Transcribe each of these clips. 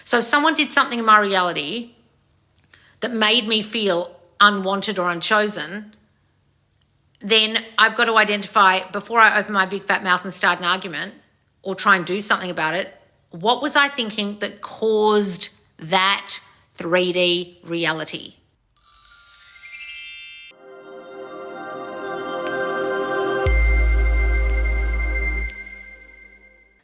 So if someone did something in my reality that made me feel unwanted or unchosen, then I've got to identify, before I open my big fat mouth and start an argument or try and do something about it, what was I thinking that caused that 3D reality?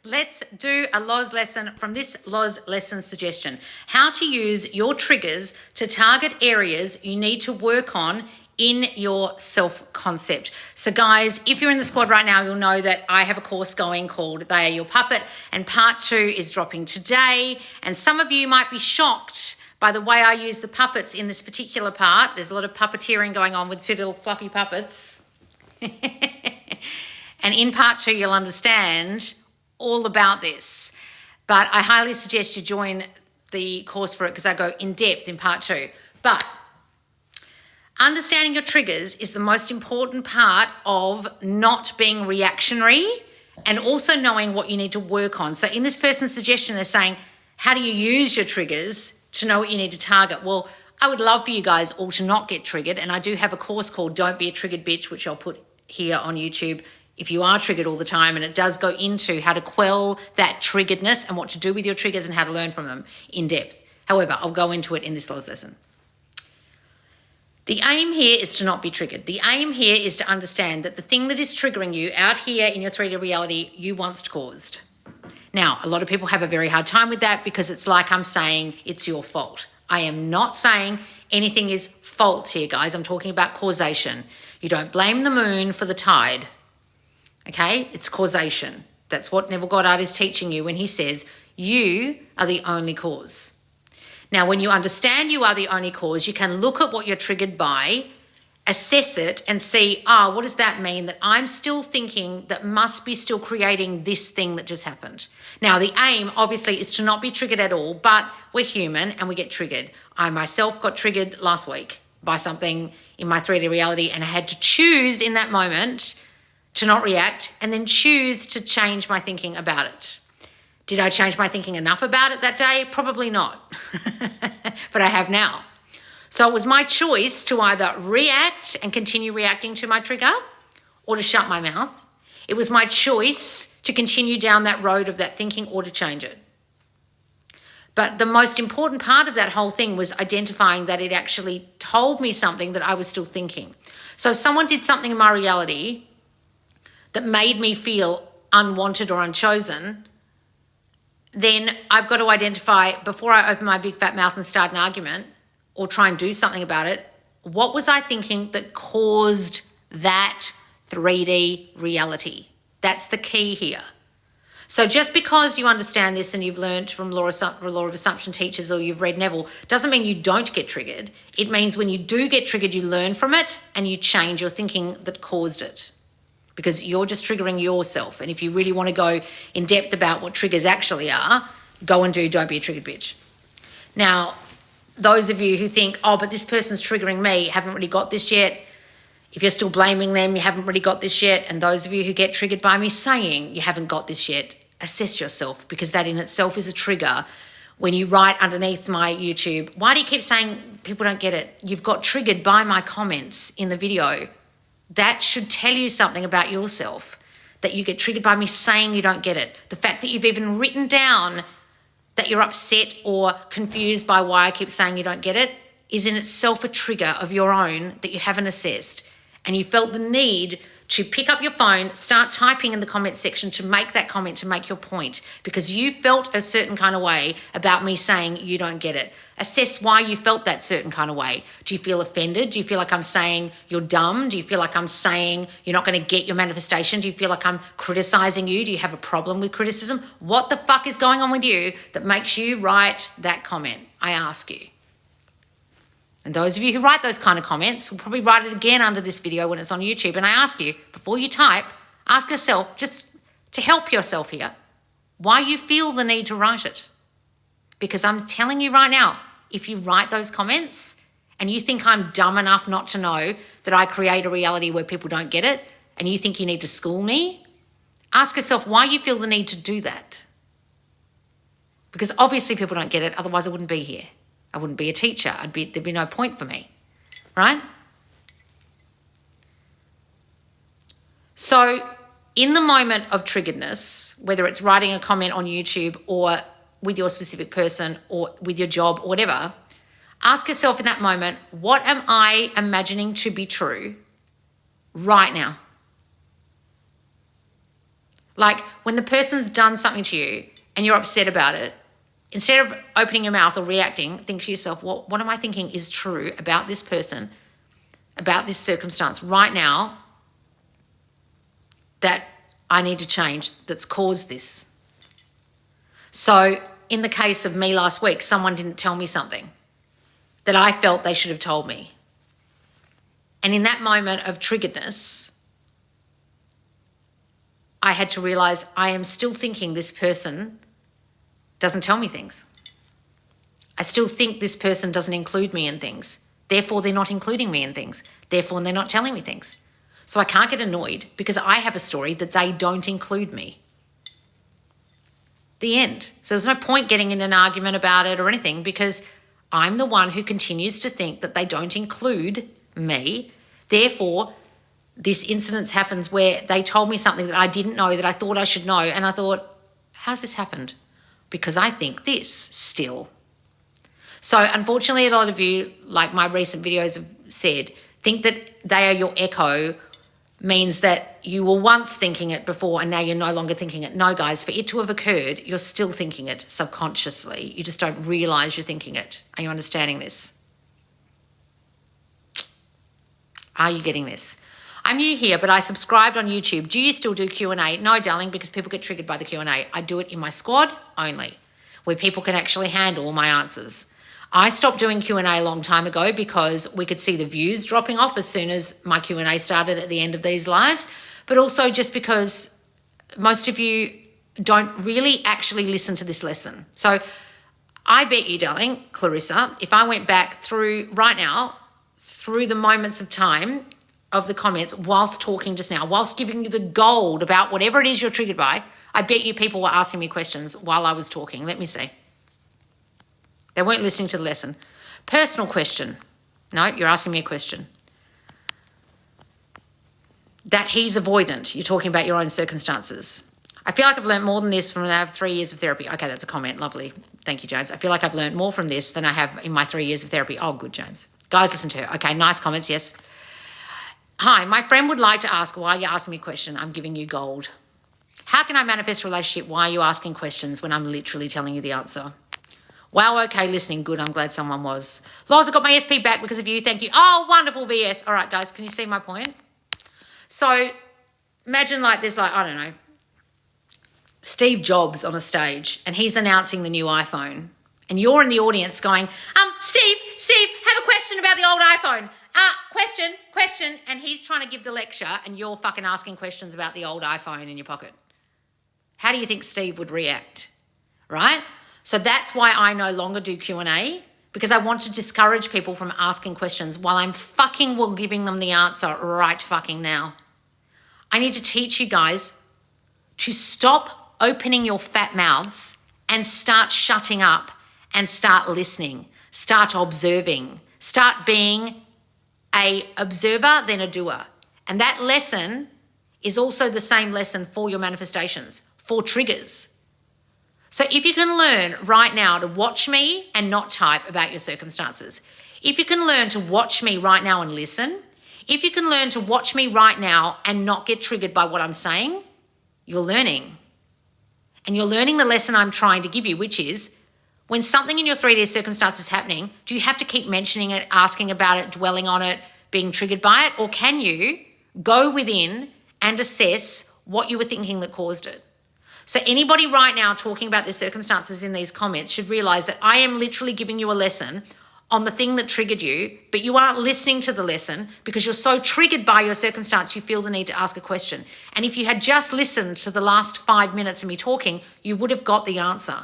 Let's do a Loz lesson from this Loz lesson suggestion. How to use your triggers to target areas you need to work on in your self-concept. So guys, if you're in the squad right now, you'll know that I have a course going called They Are Your Puppet, and part 2 is dropping today. And some of you might be shocked by the way I use the puppets in this particular part. There's a lot of puppeteering going on with 2 little fluffy puppets. And in part 2, you'll understand all about this, but I highly suggest you join the course for it because I go in depth in part 2. But understanding your triggers is the most important part of not being reactionary, and also knowing what you need to work on. So in this person's suggestion, they're saying, how do you use your triggers to know what you need to target? Well, I would love for you guys all to not get triggered, and I do have a course called Don't Be a Triggered Bitch, which I'll put here on YouTube if you are triggered all the time, and it does go into how to quell that triggeredness and what to do with your triggers and how to learn from them in depth. However, I'll go into it in this Loz lesson. The aim here is to not be triggered. The aim here is to understand that the thing that is triggering you out here in your 3D reality, you once caused. Now, a lot of people have a very hard time with that because it's like I'm saying it's your fault. I am not saying anything is fault here, guys. I'm talking about causation. You don't blame the moon for the tide. Okay, it's causation. That's what Neville Goddard is teaching you when he says you are the only cause. Now, when you understand you are the only cause, you can look at what you're triggered by, assess it, and see, what does that mean? That I'm still thinking that must be still creating this thing that just happened. Now, the aim, obviously, is to not be triggered at all, but we're human and we get triggered. I myself got triggered last week by something in my 3D reality, and I had to choose in that moment to not react, and then choose to change my thinking about it. Did I change my thinking enough about it that day? Probably not, but I have now. So it was my choice to either react and continue reacting to my trigger, or to shut my mouth. It was my choice to continue down that road of that thinking or to change it. But the most important part of that whole thing was identifying that it actually told me something that I was still thinking. So if someone did something in my reality that made me feel unwanted or unchosen, then I've got to identify, before I open my big fat mouth and start an argument or try and do something about it, what was I thinking that caused that 3D reality? That's the key here. So just because you understand this and you've learned from law of assumption teachers, or you've read Neville, doesn't mean you don't get triggered. It means when you do get triggered, you learn from it and you change your thinking that caused it, because you're just triggering yourself. And if you really want to go in depth about what triggers actually are, go and do Don't Be a Triggered Bitch. Now, those of you who think, but this person's triggering me, haven't really got this yet. If you're still blaming them, you haven't really got this yet. And those of you who get triggered by me saying you haven't got this yet, assess yourself, because that in itself is a trigger. When you write underneath my YouTube, why do you keep saying people don't get it? You've got triggered by my comments in the video. That should tell you something about yourself, that you get triggered by me saying you don't get it. The fact that you've even written down that you're upset or confused by why I keep saying you don't get it is in itself a trigger of your own that you haven't assessed. And you felt the need to pick up your phone, start typing in the comment section to make that comment, to make your point, because you felt a certain kind of way about me saying you don't get it. Assess why you felt that certain kind of way. Do you feel offended? Do you feel like I'm saying you're dumb? Do you feel like I'm saying you're not going to get your manifestation? Do you feel like I'm criticizing you? Do you have a problem with criticism? What the fuck is going on with you that makes you write that comment? I ask you. And those of you who write those kind of comments will probably write it again under this video when it's on YouTube. And I ask you, before you type, ask yourself, just to help yourself here, why you feel the need to write it. Because I'm telling you right now, if you write those comments and you think I'm dumb enough not to know that I create a reality where people don't get it, and you think you need to school me, ask yourself why you feel the need to do that. Because obviously people don't get it, otherwise I wouldn't be here. I wouldn't be a teacher. There'd be no point for me, right? So in the moment of triggeredness, whether it's writing a comment on YouTube or with your specific person or with your job or whatever, ask yourself in that moment, what am I imagining to be true right now? Like when the person's done something to you and you're upset about it, instead of opening your mouth or reacting, think to yourself, what am I thinking is true about this person, about this circumstance right now that I need to change, that's caused this? So in the case of me last week, someone didn't tell me something that I felt they should have told me. And in that moment of triggeredness, I had to realize I am still thinking this person doesn't tell me things. I still think this person doesn't include me in things. Therefore, they're not including me in things. Therefore, they're not telling me things. So I can't get annoyed because I have a story that they don't include me. The end. So there's no point getting in an argument about it or anything because I'm the one who continues to think that they don't include me. Therefore, this incident happens where they told me something that I didn't know that I thought I should know. And I thought, how's this happened? Because I think this still. So unfortunately, a lot of you, like my recent videos have said, think that they are your echo means that you were once thinking it before and now you're no longer thinking it. No, guys, for it to have occurred, you're still thinking it subconsciously. You just don't realize you're thinking it. Are you understanding this? Are you getting this? I'm new here, but I subscribed on YouTube. Do you still do Q&A? No, darling, because people get triggered by the Q&A. I do it in my squad only, where people can actually handle my answers. I stopped doing Q&A a long time ago because we could see the views dropping off as soon as my Q&A started at the end of these lives, but also just because most of you don't really actually listen to this lesson. So I bet you, darling, Clarissa, if I went back through right now, through the moments of time of the comments whilst talking just now, whilst giving you the gold about whatever it is you're triggered by, I bet you people were asking me questions while I was talking. Let me see. They weren't listening to the lesson. Personal question. No, you're asking me a question. That he's avoidant. You're talking about your own circumstances. I feel like I've learned more than this from when I have 3 years of therapy. Okay, that's a comment. Lovely. Thank you, James. I feel like I've learned more from this than I have in my 3 years of therapy. Oh, good, James. Guys, listen to her. Okay, nice comments, yes. Hi, my friend would like to ask why you're asking me a question. I'm giving you gold. How can I manifest a relationship? Why are you asking questions when I'm literally telling you the answer? Wow, okay, listening. Good, I'm glad someone was. Loz, I got my SP back because of you. Thank you. Oh, wonderful, VS. All right, guys, can you see my point? So imagine like there's like, I don't know, Steve Jobs on a stage and he's announcing the new iPhone. And you're in the audience going, Steve, have a question about the old iPhone. Question. And he's trying to give the lecture and you're fucking asking questions about the old iPhone in your pocket. How do you think Steve would react? Right? So that's why I no longer do Q&A, because I want to discourage people from asking questions while I'm fucking well giving them the answer right fucking now. I need to teach you guys to stop opening your fat mouths and start shutting up and start listening, start observing, start being a observer, then a doer. And that lesson is also the same lesson for your manifestations, for triggers. So if you can learn right now to watch me and not type about your circumstances, if you can learn to watch me right now and listen, if you can learn to watch me right now and not get triggered by what I'm saying, you're learning. And you're learning the lesson I'm trying to give you, which is when something in your 3D circumstance is happening, do you have to keep mentioning it, asking about it, dwelling on it, being triggered by it? Or can you go within and assess what you were thinking that caused it? So anybody right now talking about their circumstances in these comments should realize that I am literally giving you a lesson on the thing that triggered you, but you aren't listening to the lesson because you're so triggered by your circumstance, you feel the need to ask a question. And if you had just listened to the last 5 minutes of me talking, you would have got the answer.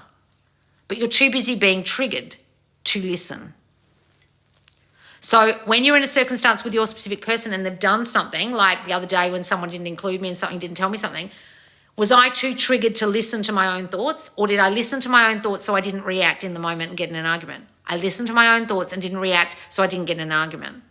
But you're too busy being triggered to listen. So when you're in a circumstance with your specific person and they've done something, like the other day when someone didn't include me and something didn't tell me something, Was I too triggered to listen to my own thoughts, or did I listen to my own thoughts so I didn't react in the moment and get in an argument? I listened to my own thoughts and didn't react so I didn't get in an argument.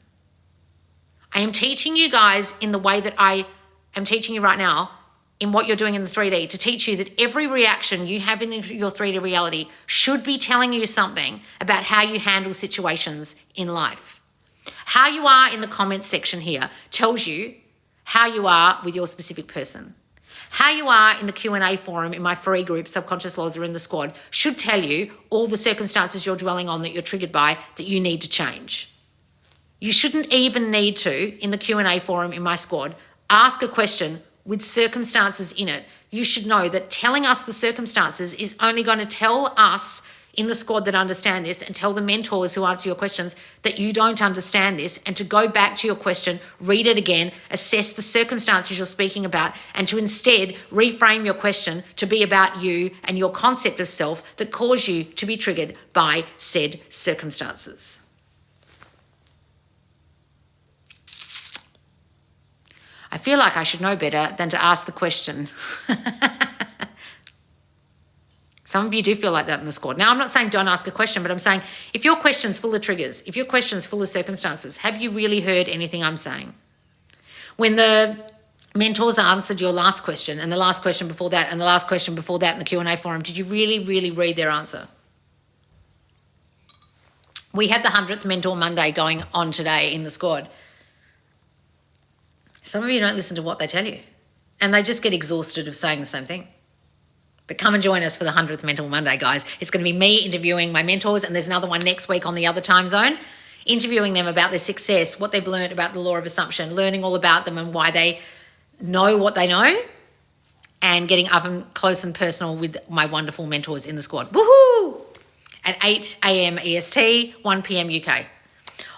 I am teaching you guys in the way that I am teaching you right now, in what you're doing in the 3D, to teach you that every reaction you have in your 3D reality should be telling you something about how you handle situations in life. How you are in the comments section here tells you how you are with your specific person. How you are in the Q&A forum in my free group, Subconscious Laws Are in the Squad, should tell you all the circumstances you're dwelling on that you're triggered by that you need to change. You shouldn't even need to, in the Q&A forum in my squad, ask a question with circumstances in it. You should know that telling us the circumstances is only going to tell us in the squad that understand this, and tell the mentors who answer your questions that you don't understand this, and to go back to your question, read it again, assess the circumstances you're speaking about, and to instead reframe your question to be about you and your concept of self that caused you to be triggered by said circumstances. I feel like I should know better than to ask the question. Some of you do feel like that in the squad. Now, I'm not saying don't ask a question, but I'm saying if your question's full of triggers, if your question's full of circumstances, have you really heard anything I'm saying? When the mentors answered your last question and the last question before that and the last question before that in the Q&A forum, did you really, really read their answer? We had the 100th Mentor Monday going on today in the squad. Some of you don't listen to what they tell you, and they just get exhausted of saying the same thing. But come and join us for the 100th Mentor Monday, guys. It's going to be me interviewing my mentors, and there's another one next week on the other time zone, interviewing them about their success, what they've learned about the law of assumption, learning all about them and why they know what they know, and getting up and close and personal with my wonderful mentors in the squad. Woohoo! At 8 a.m. EST, 1 p.m. UK.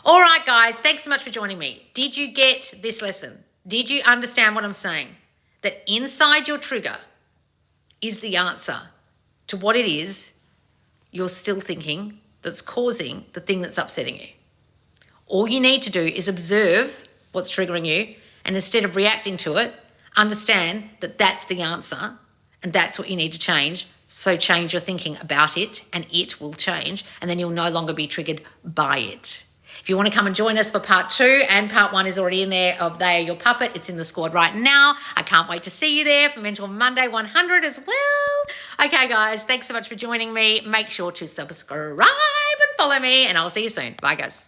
All right, guys, thanks so much for joining me. Did you get this lesson? Did you understand what I'm saying? That inside your trigger is the answer to what it is you're still thinking that's causing the thing that's upsetting you. All you need to do is observe what's triggering you, and instead of reacting to it, understand that that's the answer and that's what you need to change. So change your thinking about it and it will change, and then you'll no longer be triggered by it. If you want to come and join us for part 2, and part 1 is already in there of They Are Your Puppet, it's in the squad right now. I can't wait to see you there for Mentor Monday 100 as well. Okay, guys, thanks so much for joining me. Make sure to subscribe and follow me, and I'll see you soon. Bye, guys.